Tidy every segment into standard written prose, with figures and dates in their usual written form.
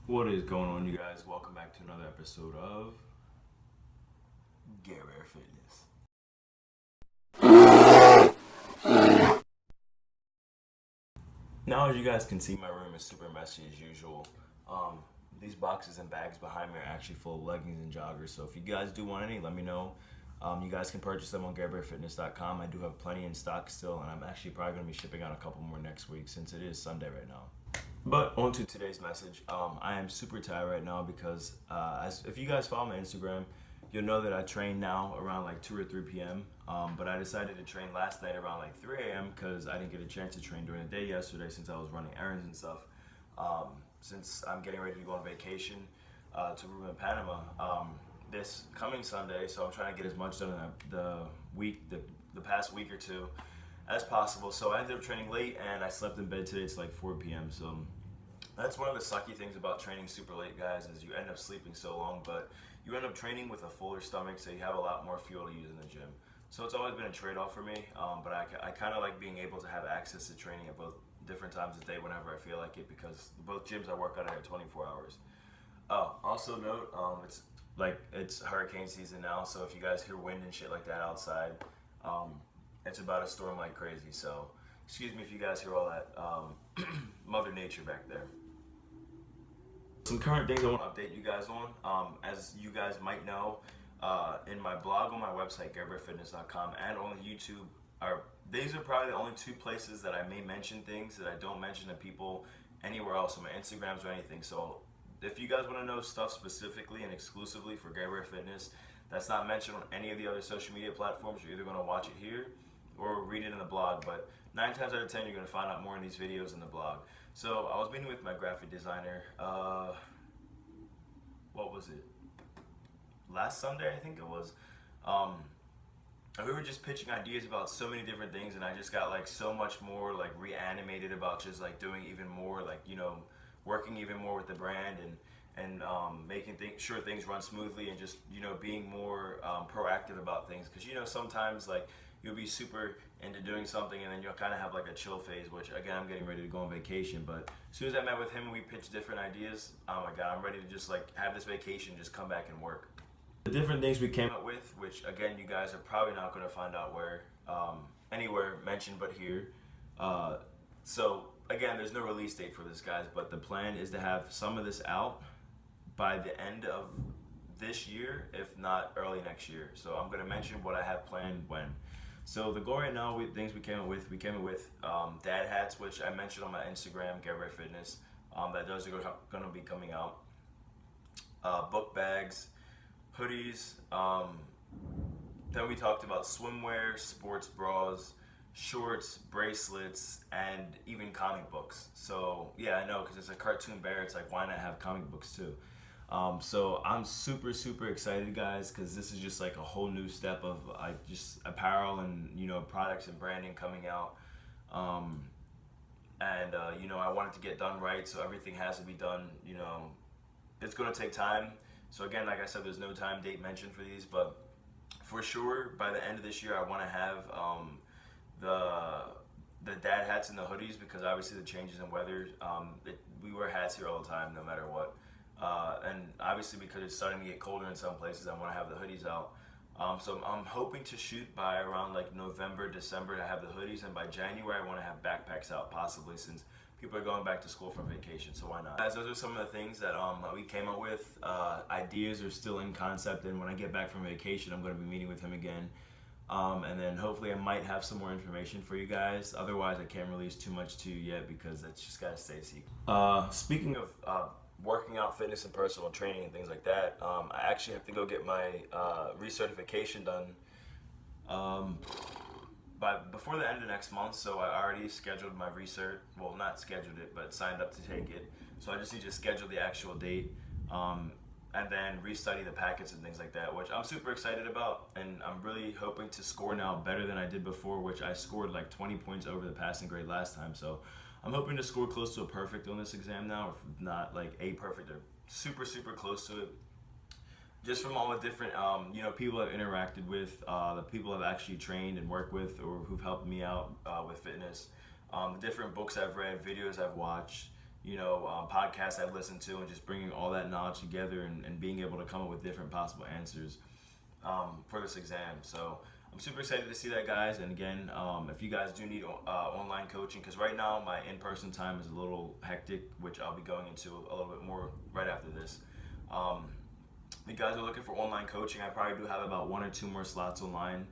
What is going on, you guys? Welcome back to another episode of Garbear Fitness. Now, as you guys can see, my room is super messy as usual. These boxes and bags behind me are actually full of leggings and joggers, so if you guys do want any, let me know. You guys can purchase them on garbearfitness.com. I do have plenty in stock still, and I'm actually probably going to be shipping out a couple more next week since it is Sunday right now. But on to today's message. I am super tired right now because if you guys follow my Instagram, you'll know that I train now around like 2 or 3 p.m. But I decided to train last night around like 3 a.m. because I didn't get a chance to train during the day yesterday since I was running errands and stuff. Since I'm getting ready to go on vacation to Aruba and Panama this coming Sunday, so I'm trying to get as much done in the past week or two as possible. So I ended up training late and I slept in bed today. It's like 4 p.m. So that's one of the sucky things about training super late, guys, is you end up sleeping so long, but you end up training with a fuller stomach, so you have a lot more fuel to use in the gym. So it's always been a trade-off for me, but I kind of like being able to have access to training at both different times of the day whenever I feel like it, because both gyms I work out are 24 hours. Also note, it's hurricane season now, so if you guys hear wind and shit like that outside, it's about to storm like crazy. So excuse me if you guys hear all that Mother Nature back there. Some current things I want to update you guys on. As you guys might know, in my blog on my website, garbearfitness.com, and on YouTube, these are probably the only two places that I may mention things that I don't mention to people anywhere else on my Instagrams or anything. So if you guys want to know stuff specifically and exclusively for Garbear Fitness that's not mentioned on any of the other social media platforms, you're either going to watch it here or read it in the blog. But 9 times out of 10, you're going to find out more in these videos in the blog. So I was meeting with my graphic designer, what was it? Last Sunday, I think it was. And we were just pitching ideas about so many different things, and I just got like so much more like reanimated about just like doing even more, like, working even more with the brand and making sure things run smoothly, and just being more proactive about things, because sometimes like you'll be super into doing something and then you'll kind of have like a chill phase, which again, I'm getting ready to go on vacation, but as soon as I met with him and we pitched different ideas, oh my god, I'm ready to just like have this vacation, just come back and work. The different things we came up with, which again, you guys are probably not going to find out anywhere mentioned but here. So again, there's no release date for this, guys, but the plan is to have some of this out by the end of this year, if not early next year. So I'm going to mention what I have planned when. So the goal right now, things we came up with dad hats, which I mentioned on my Instagram, Garbear Fitness. Those are going to be coming out. Book bags, hoodies. Then we talked about swimwear, sports bras, shorts, bracelets, and even comic books. So yeah, I know, because it's a cartoon bear, it's like, why not have comic books too? So I'm super excited, guys, because this is just like a whole new step of just apparel and products and branding coming out. I wanted to get done right, so everything has to be done. It's going to take time. So again, like I said, there's no time date mentioned for these, but for sure by the end of this year I want to have the dad hats and the hoodies, because obviously the changes in weather, we wear hats here all the time no matter what. And obviously because it's starting to get colder in some places, I want to have the hoodies out. So I'm hoping to shoot by around like November, December to have the hoodies, and by January I want to have backpacks out, possibly, since people are going back to school from vacation, so why not? Guys, those are some of the things that we came up with. Ideas are still in concept, and when I get back from vacation, I'm going to be meeting with him again. And then hopefully I might have some more information for you guys. Otherwise, I can't release too much to you yet, because that's just got to stay secret. Speaking of working out, fitness, and personal training and things like that, I actually have to go get my recertification done before the end of next month. So I already scheduled my recert. Well, not scheduled it, but signed up to take it. So I just need to schedule the actual date, and then restudy the packets and things like that, which I'm super excited about. And I'm really hoping to score now better than I did before, which I scored like 20 points over the passing grade last time. So I'm hoping to score close to a perfect on this exam now, if not like a perfect, or super close to it. Just from all the different people I've interacted with, the people I've actually trained and worked with, or who've helped me out with fitness, the different books I've read, videos I've watched, podcasts I've listened to, and just bringing all that knowledge together and being able to come up with different possible answers for this exam. So I'm super excited to see that, guys. And again, if you guys do need online coaching, because right now my in-person time is a little hectic, which I'll be going into a little bit more right after this. If you guys are looking for online coaching, I probably do have about 1 or 2 more slots online.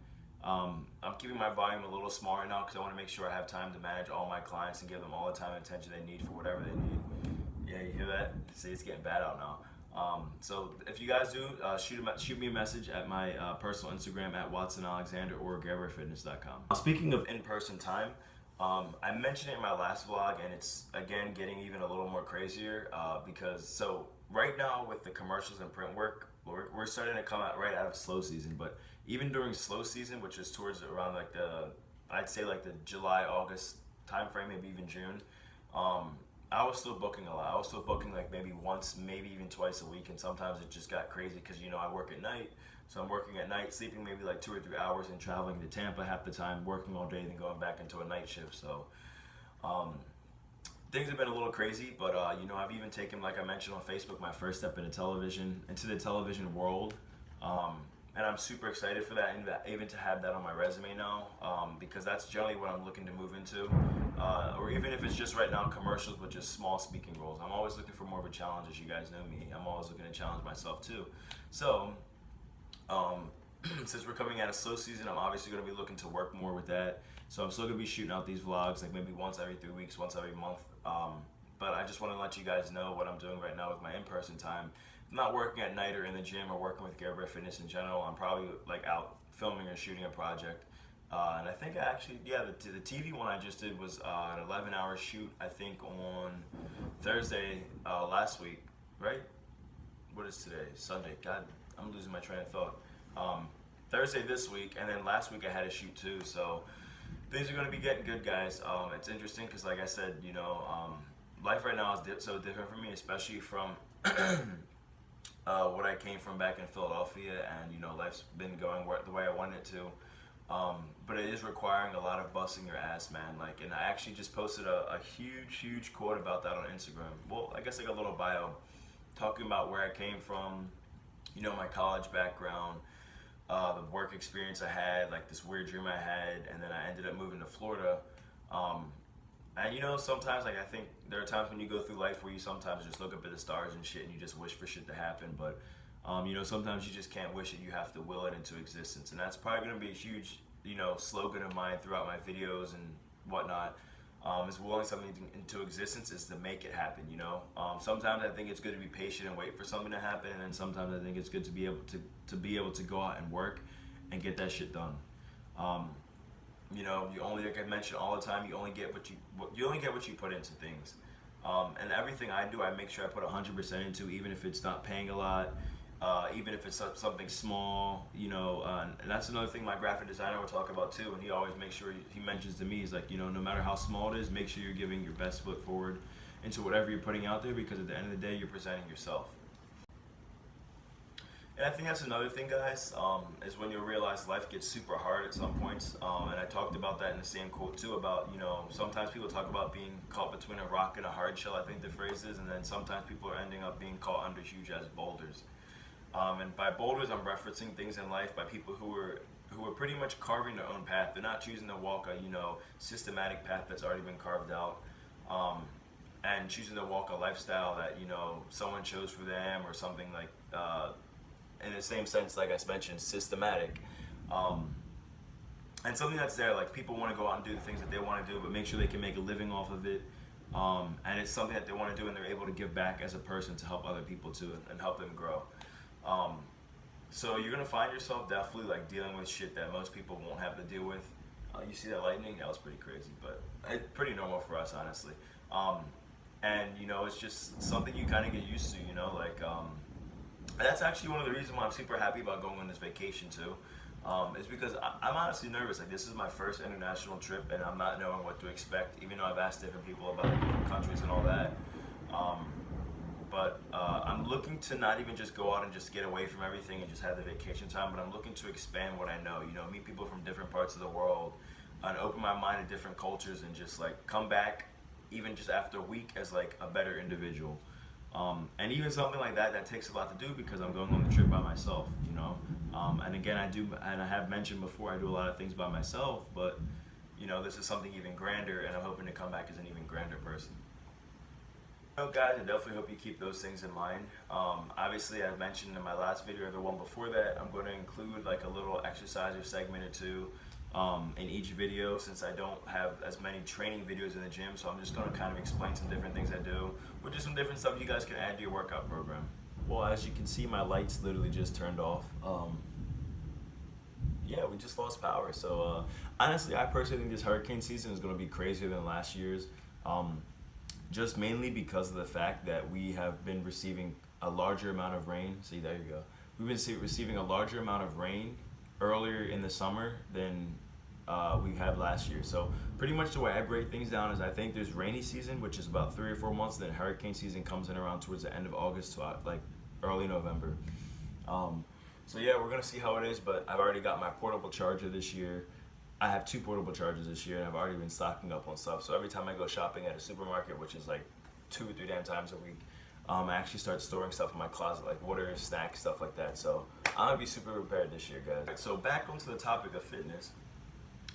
I'm keeping my volume a little smaller now because I want to make sure I have time to manage all my clients and give them all the time and attention they need for whatever they need. Yeah, you hear that? See, it's getting bad out now. So if you guys do, shoot me a message at my personal Instagram at WatsonAlexander or GarbearFitness.com. Speaking of in-person time, I mentioned it in my last vlog, and it's again getting even a little more crazier because right now with the commercials and print work, we're starting to come out right out of slow season. But even during slow season, which is towards around like I'd say like the July, August time frame, maybe even June, I was still booking a lot. I was still booking like maybe once, maybe even twice a week, and sometimes it just got crazy because I work at night. So I'm working at night, sleeping maybe like 2 or 3 hours, and traveling to Tampa half the time, working all day, then going back into a night shift. So things have been a little crazy, but I've even taken, like I mentioned on Facebook, my first step into the television world. And I'm super excited for that, and even to have that on my resume now, because that's generally what I'm looking to move into. Or even if it's just right now commercials, but just small speaking roles. I'm always looking for more of a challenge, as you guys know me. I'm always looking to challenge myself too. So, since we're coming out of slow season, I'm obviously going to be looking to work more with that. So I'm still going to be shooting out these vlogs, like maybe once every 3 weeks, once every month. But I just want to let you guys know what I'm doing right now with my in-person time. I'm not working at night or in the gym or working with Garbear Fitness in general. I'm probably like out filming or shooting a project. And I think the TV one I just did was an 11-hour shoot, I think on Thursday last week, right? What is today? Sunday. God, I'm losing my train of thought. Thursday this week, and then last week I had a shoot too. So things are going to be getting good, guys. It's interesting because, like I said, life right now is so different for me, especially from what I came from back in Philadelphia, and life's been going the way I wanted it to. But it is requiring a lot of busting your ass, man. And I actually just posted a huge quote about that on Instagram. Well, I guess like a little bio, talking about where I came from, my college background, the work experience I had, like this weird dream I had, and then I ended up moving to Florida. And sometimes I think there are times when you go through life where you sometimes just look up at the stars and shit, and you just wish for shit to happen. But sometimes you just can't wish it, you have to will it into existence. And that's probably going to be a huge, slogan of mine throughout my videos and whatnot, is willing something into existence is to make it happen, Sometimes I think it's good to be patient and wait for something to happen, and then sometimes I think it's good to be able to go out and work and get that shit done. You only, like I mentioned all the time, you only get what you put into things. And everything I do, I make sure I put 100% into, even if it's not paying a lot, even if it's something small, and that's another thing my graphic designer will talk about too, and he always makes sure he mentions to me, he's like, no matter how small it is, make sure you're giving your best foot forward into whatever you're putting out there, because at the end of the day, you're presenting yourself. And I think that's another thing, guys, is when you'll realize life gets super hard at some points. And I talked about that in the same quote too, about, sometimes people talk about being caught between a rock and a hard shell, I think the phrase is, and then sometimes people are ending up being caught under huge ass boulders. And by boulders, I'm referencing things in life by people who are pretty much carving their own path. They're not choosing to walk a, systematic path that's already been carved out. And choosing to walk a lifestyle that, someone chose for them, or something like, in the same sense, like I mentioned, systematic. And something that's there, like people want to go out and do the things that they want to do, but make sure they can make a living off of it. And it's something that they want to do, and they're able to give back as a person to help other people too, and help them grow. So you're going to find yourself definitely like dealing with shit that most people won't have to deal with. You see that lightning? That was pretty crazy, but it's pretty normal for us, honestly. And it's just something you kind of get used to, and that's actually one of the reasons why I'm super happy about going on this vacation too, is because I'm honestly nervous. Like, this is my first international trip, and I'm not knowing what to expect, even though I've asked different people about different countries and all that. But I'm looking to not even just go out and just get away from everything and just have the vacation time, but I'm looking to expand what I know, meet people from different parts of the world, and open my mind to different cultures, and just like come back even just after a week, as like a better individual. And even something like that takes a lot to do because I'm going on the trip by myself, you know. And again, I have mentioned before, I do a lot of things by myself, but you know, this is something even grander, and I'm hoping to come back as an even grander person. So guys, I definitely hope you keep those things in mind. Obviously, I mentioned in my last video or the one before that, I'm going to include like a little exercise or segment or two in each video, since I don't have as many training videos in the gym. So I'm just going to kind of explain some different things I do, or just some different stuff you guys can add to your workout program. Well, as you can see, my lights literally just turned off. Yeah, we just lost power. So honestly, I personally think this hurricane season is going to be crazier than last year's. Just mainly because of the fact that we have been receiving a larger amount of rain. See, there you go. We've been receiving a larger amount of rain earlier in the summer than we have last year. So pretty much the way I break things down is I think there's rainy season, which is about 3 or 4 months, then hurricane season comes in around towards the end of August to like early November. So yeah, we're gonna see how it is, but I've already got my portable charger this year. I have 2 portable chargers this year, and I've already been stocking up on stuff. So every time I go shopping at a supermarket, which is like 2 or 3 damn times a week, I actually start storing stuff in my closet, like water, snacks, stuff like that. So I'm gonna be super prepared this year, guys. Right, so back onto the topic of fitness.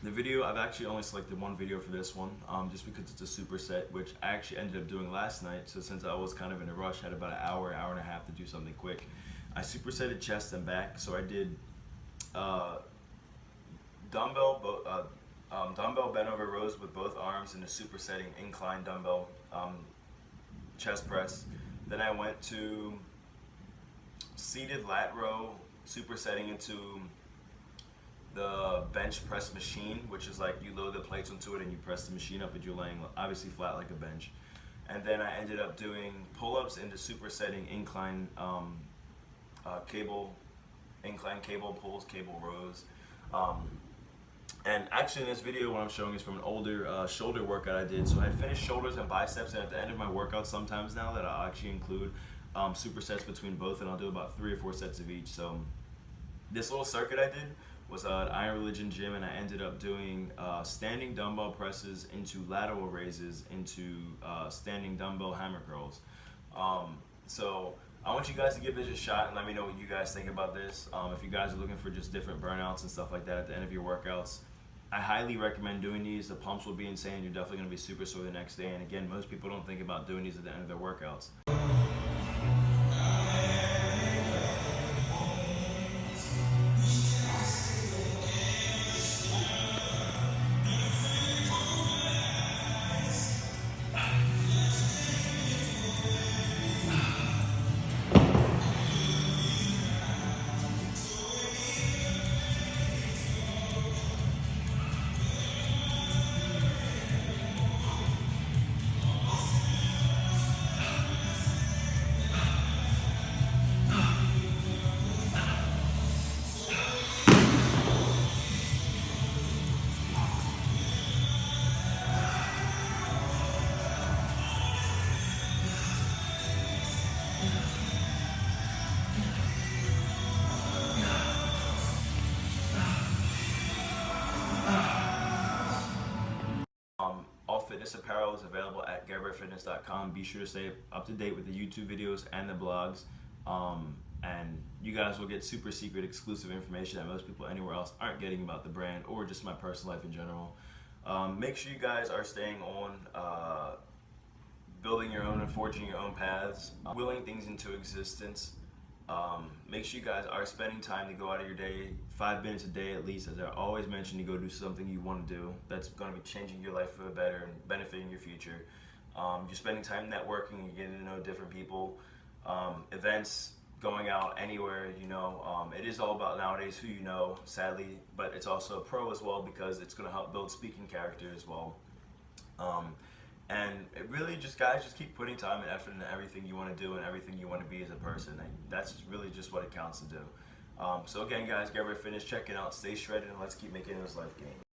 The video, I've actually only selected one video for this one, just because it's a superset, which I actually ended up doing last night. So since I was kind of in a rush, had about an hour and a half to do something quick, I supersetted chest and back. So I did dumbbell bent over rows with both arms in a supersetting incline dumbbell chest press. Then I went to seated lat row, supersetting into the bench press machine, which is like you load the plates onto it and you press the machine up, and you're laying obviously flat like a bench. And then I ended up doing pull-ups into supersetting incline cable pulls, cable rows. And actually in this video, what I'm showing is from an older shoulder workout I did. So I finished shoulders and biceps, and at the end of my workout sometimes now that I'll actually include supersets between both, and I'll do about 3 or 4 sets of each. So this little circuit I did was at Iron Religion Gym, and I ended up doing standing dumbbell presses into lateral raises into standing dumbbell hammer curls. So I want you guys to give this a shot and let me know what you guys think about this. If you guys are looking for just different burnouts and stuff like that at the end of your workouts, I highly recommend doing these. The pumps will be insane. You're definitely going to be super sore the next day. And again, most people don't think about doing these at the end of their workouts. All fitness apparel is available at garbearfitness.com. Be sure to stay up to date with the YouTube videos and the blogs. And you guys will get super secret exclusive information that most people anywhere else aren't getting about the brand or just my personal life in general. Make sure you guys are staying on building your own and forging your own paths, willing things into existence. Make sure you guys are spending time to go out of your day, 5 minutes a day at least, as I always mention, to go do something you want to do that's going to be changing your life for the better and benefiting your future. You're spending time networking and getting to know different people, events, going out anywhere, you know. It is all about nowadays who you know, sadly, but it's also a pro as well because it's going to help build speaking character as well. And it really just, guys, just keep putting time and effort into everything you want to do and everything you want to be as a person. Like, that's really just what it counts to do. So again, guys, Garbear Fitness, check it out, stay shredded, and let's keep making this life game.